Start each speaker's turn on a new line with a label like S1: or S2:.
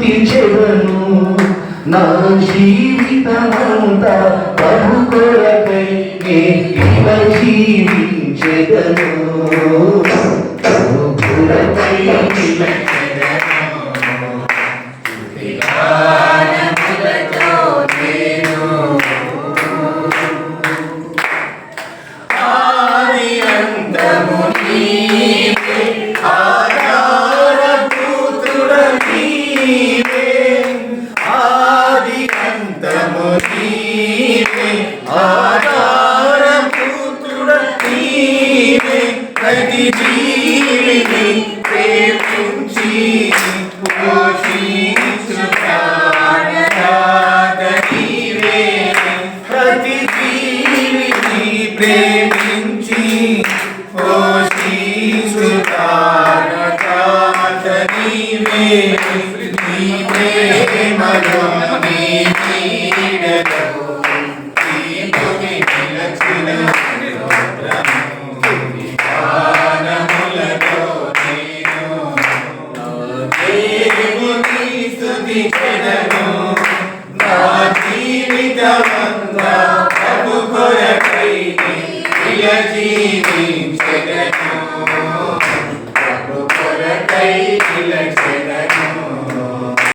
S1: తీర్చెదను నా జీవితమంతా ప్రభు కొరకై ఇలా జీవించెదను ప్రభువులపై
S2: ప్రతి జీవిని ప్రేమించి పోషించు ప్రాణనాథ నీవే ప్రతి జీవిని ప్రేమించి పోషించు ప్రాణనాథ నీవే నీ ప్రేమలో నీ నీడలో నీకుని నిలచిన నా జీవితమంతా ప్రభు కొరకై ఇలా జీవి